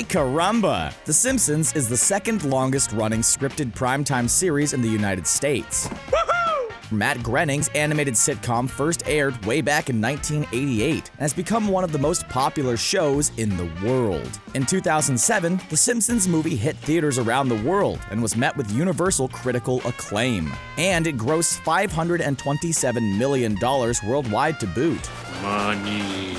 Caramba! The Simpsons is the second longest running scripted primetime series in the United States. Matt Groening's animated sitcom first aired way back in 1988 and has become one of the most popular shows in the world. In 2007, The Simpsons Movie hit theaters around the world and was met with universal critical acclaim. And it grossed $527 million worldwide to boot. Money.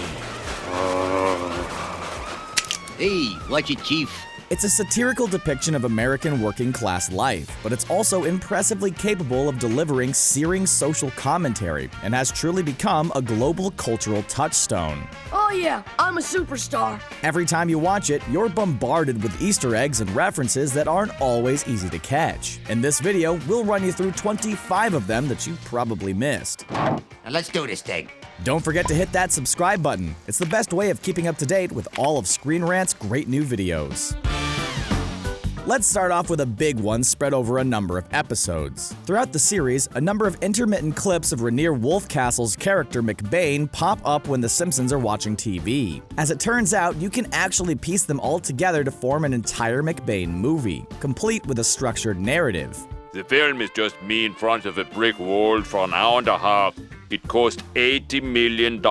Hey, watch it, Chief. It's a satirical depiction of American working-class life, but it's also impressively capable of delivering searing social commentary and has truly become a global cultural touchstone. Oh yeah, I'm a superstar. Every time you watch it, you're bombarded with Easter eggs and references that aren't always easy to catch. In this video, we'll run you through 25 of them that you probably missed. Now let's do this thing. Don't forget to hit that subscribe button. It's the best way of keeping up to date with all of Screen Rant's great new videos. Let's start off with a big one spread over a number of episodes. Throughout the series, a number of intermittent clips of Rainier Wolfcastle's character McBain pop up when the Simpsons are watching TV. As it turns out, you can actually piece them all together to form an entire McBain movie, complete with a structured narrative. The film is just me in front of a brick wall for an hour and a half. It cost $80 million.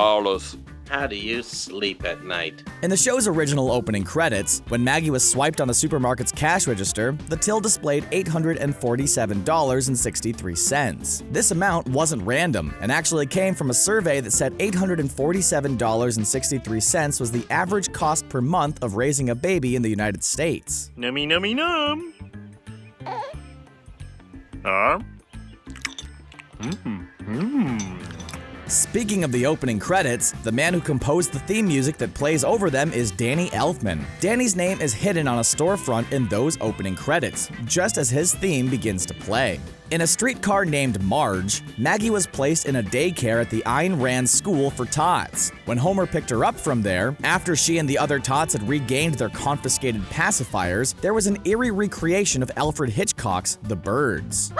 How do you sleep at night? In the show's original opening credits, when Maggie was swiped on the supermarket's cash register, the till displayed $847.63. This amount wasn't random and actually came from a survey that said $847.63 was the average cost per month of raising a baby in the United States. Nummy nummy num. Huh? Speaking of the opening credits, the man who composed the theme music that plays over them is Danny Elfman. Danny's name is hidden on a storefront in those opening credits, just as his theme begins to play. In a streetcar named Marge, Maggie was placed in a daycare at the Ayn Rand School for Tots. When Homer picked her up from there, after she and the other tots had regained their confiscated pacifiers, there was an eerie recreation of Alfred Hitchcock's The Birds.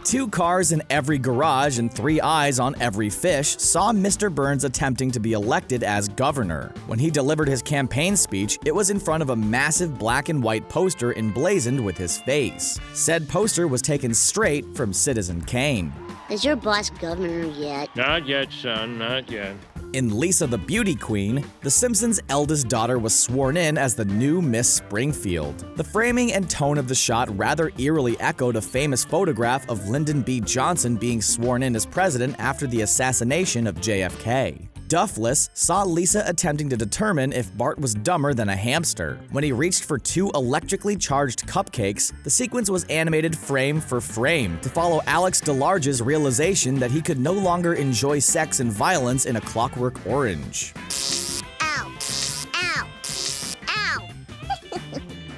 2 cars in every garage and 3 eyes on every fish saw Mr. Burns attempting to be elected as governor. When he delivered his campaign speech, it was in front of a massive black and white poster emblazoned with his face. Said poster was taken straight from Citizen Kane. Is your boss governor yet? Not yet, son, not yet. In Lisa the Beauty Queen, the Simpsons' eldest daughter was sworn in as the new Miss Springfield. The framing and tone of the shot rather eerily echoed a famous photograph of Lyndon B. Johnson being sworn in as president after the assassination of JFK. Duffless saw Lisa attempting to determine if Bart was dumber than a hamster. When he reached for 2 electrically charged cupcakes, the sequence was animated frame for frame to follow Alex DeLarge's realization that he could no longer enjoy sex and violence in A Clockwork Orange. Ow! Ow! Ow!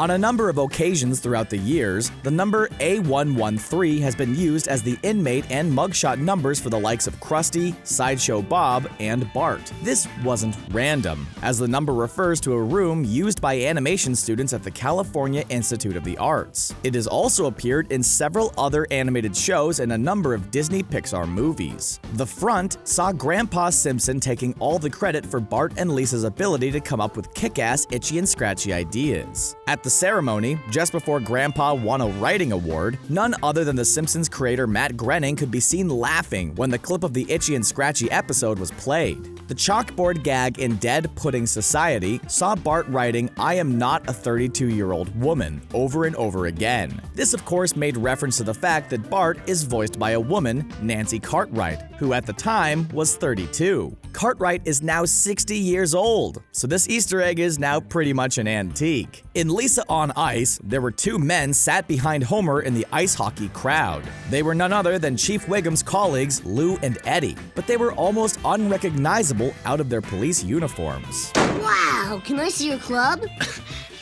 On a number of occasions throughout the years, the number A113 has been used as the inmate and mugshot numbers for the likes of Krusty, Sideshow Bob, and Bart. This wasn't random, as the number refers to a room used by animation students at the California Institute of the Arts. It has also appeared in several other animated shows and a number of Disney Pixar movies. The front saw Grandpa Simpson taking all the credit for Bart and Lisa's ability to come up with kick-ass itchy and scratchy ideas. At the ceremony, just before Grandpa won a writing award, none other than The Simpsons creator Matt Groening could be seen laughing when the clip of the Itchy and Scratchy episode was played. The chalkboard gag in Dead Pudding Society saw Bart writing, "I am not a 32-year-old woman," over and over again. This, of course, made reference to the fact that Bart is voiced by a woman, Nancy Cartwright, who at the time was 32. Cartwright is now 60 years old, so this Easter egg is now pretty much an antique. In Lisa on Ice, there were 2 men sat behind Homer in the ice hockey crowd. They were none other than Chief Wiggum's colleagues, Lou and Eddie, but they were almost unrecognizable out of their police uniforms. Wow! Can I see your club?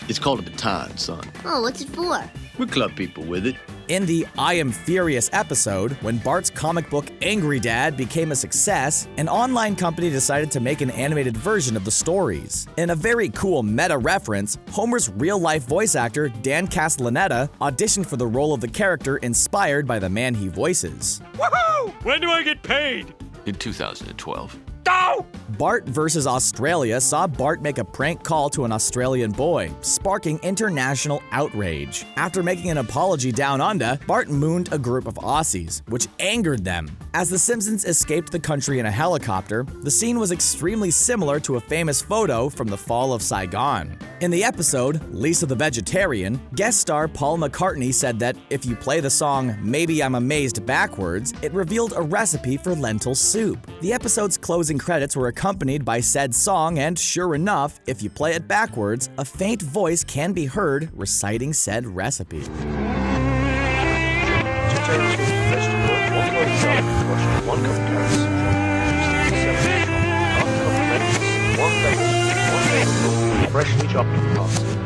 It's called a baton, son. Oh, what's it for? We club people with it. In the I Am Furious episode, when Bart's comic book Angry Dad became a success, an online company decided to make an animated version of the stories. In a very cool meta reference, Homer's real-life voice actor Dan Castellaneta auditioned for the role of the character inspired by the man he voices. Woohoo! When do I get paid? In 2012. Go! Bart vs. Australia saw Bart make a prank call to an Australian boy, sparking international outrage. After making an apology down under, Bart mooned a group of Aussies, which angered them. As the Simpsons escaped the country in a helicopter, the scene was extremely similar to a famous photo from the fall of Saigon. In the episode, Lisa the Vegetarian, guest star Paul McCartney said that if you play the song Maybe I'm Amazed backwards, it revealed a recipe for lentil soup. The episode's closing credits were accompanied by said song, and sure enough, if you play it backwards, a faint voice can be heard reciting said recipe. Freshly chopped parsley.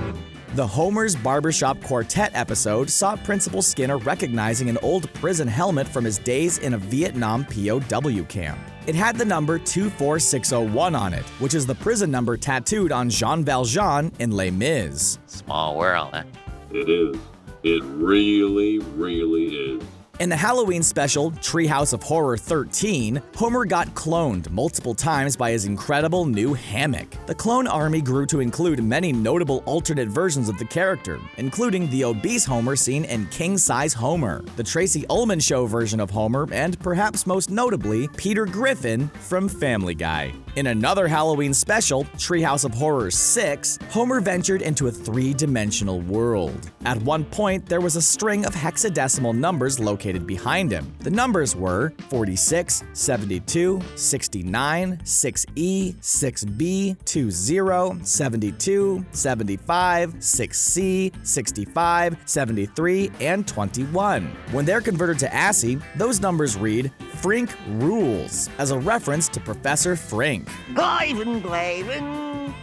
The Homer's Barbershop Quartet episode saw Principal Skinner recognizing an old prison helmet from his days in a Vietnam POW camp. It had the number 24601 on it, which is the prison number tattooed on Jean Valjean in Les Mis. Small world, huh? It is. It really, really is. In the Halloween special, Treehouse of Horror 13, Homer got cloned multiple times by his incredible new hammock. The clone army grew to include many notable alternate versions of the character, including the obese Homer seen in King Size Homer, the Tracy Ullman Show version of Homer, and perhaps most notably, Peter Griffin from Family Guy. In another Halloween special, Treehouse of Horror 6, Homer ventured into a three-dimensional world. At one point, there was a string of hexadecimal numbers located behind him. The numbers were 46, 72, 69, 6E, 6B, 20, 72, 75, 6C, 65, 73, and 21. When they're converted to ASCII, those numbers read Frink Rules, as a reference to Professor Frink.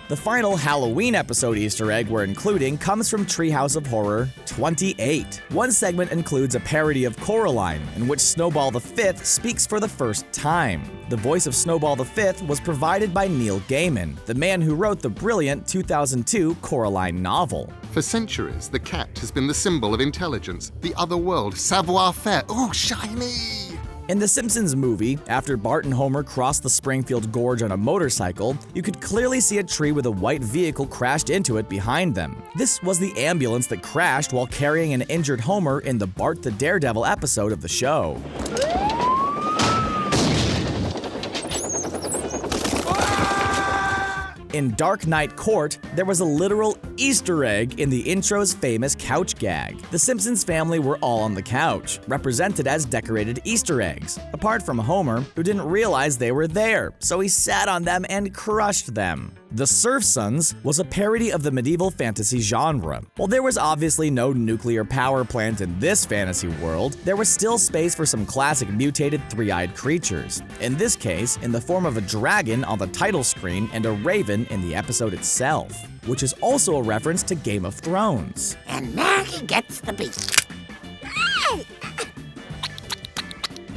The final Halloween episode Easter egg we're including comes from Treehouse of Horror 28. One segment includes a parody of Coraline, in which Snowball the Fifth speaks for the first time. The voice of Snowball the Fifth was provided by Neil Gaiman, the man who wrote the brilliant 2002 Coraline novel. For centuries, the cat has been the symbol of intelligence, the other world, savoir-faire. Oh, shiny! In the Simpsons movie, after Bart and Homer crossed the Springfield Gorge on a motorcycle, you could clearly see a tree with a white vehicle crashed into it behind them. This was the ambulance that crashed while carrying an injured Homer in the Bart the Daredevil episode of the show. In Dark Knight Court, there was a literal Easter egg in the intro's famous couch gag. The Simpsons family were all on the couch, represented as decorated Easter eggs, apart from Homer, who didn't realize they were there, so he sat on them and crushed them. The Surf Sons was a parody of the medieval fantasy genre. While there was obviously no nuclear power plant in this fantasy world, there was still space for some classic mutated three-eyed creatures. In this case, in the form of a dragon on the title screen and a raven in the episode itself, which is also a reference to Game of Thrones. And Maggie gets the beat.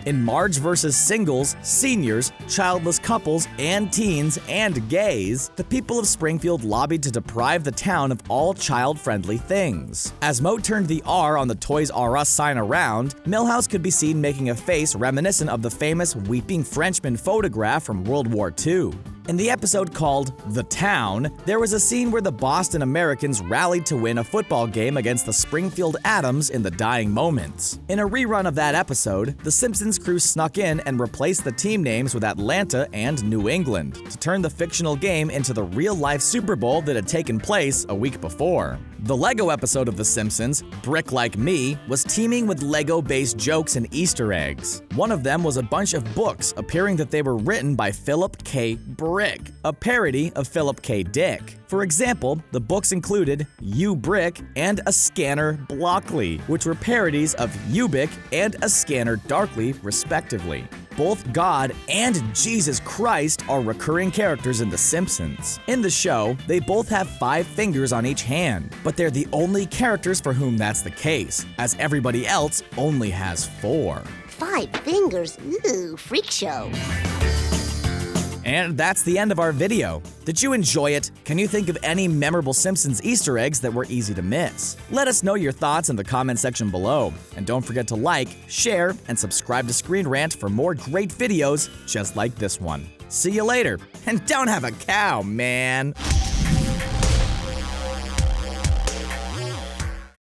In Marge vs. Singles, Seniors, Childless Couples, and Teens, and Gays, the people of Springfield lobbied to deprive the town of all child-friendly things. As Moe turned the R on the Toys R Us sign around, Milhouse could be seen making a face reminiscent of the famous Weeping Frenchman photograph from World War II. In the episode called The Town, there was a scene where the Boston Americans rallied to win a football game against the Springfield Atoms in the dying moments. In a rerun of that episode, the Simpsons crew snuck in and replaced the team names with Atlanta and New England to turn the fictional game into the real-life Super Bowl that had taken place a week before. The Lego episode of The Simpsons, Brick Like Me, was teeming with Lego-based jokes and Easter eggs. One of them was a bunch of books appearing that they were written by Philip K. Brick, a parody of Philip K. Dick. For example, the books included You Brick and A Scanner Blockley, which were parodies of Ubick and A Scanner Darkly, respectively. Both God and Jesus Christ are recurring characters in The Simpsons. In the show, they both have 5 fingers on each hand, but they're the only characters for whom that's the case, as everybody else only has 4. 5 fingers? Ooh, freak show. And that's the end of our video. Did you enjoy it? Can you think of any memorable Simpsons Easter eggs that were easy to miss? Let us know your thoughts in the comment section below. And don't forget to like, share, and subscribe to Screen Rant for more great videos just like this one. See you later, and don't have a cow, man!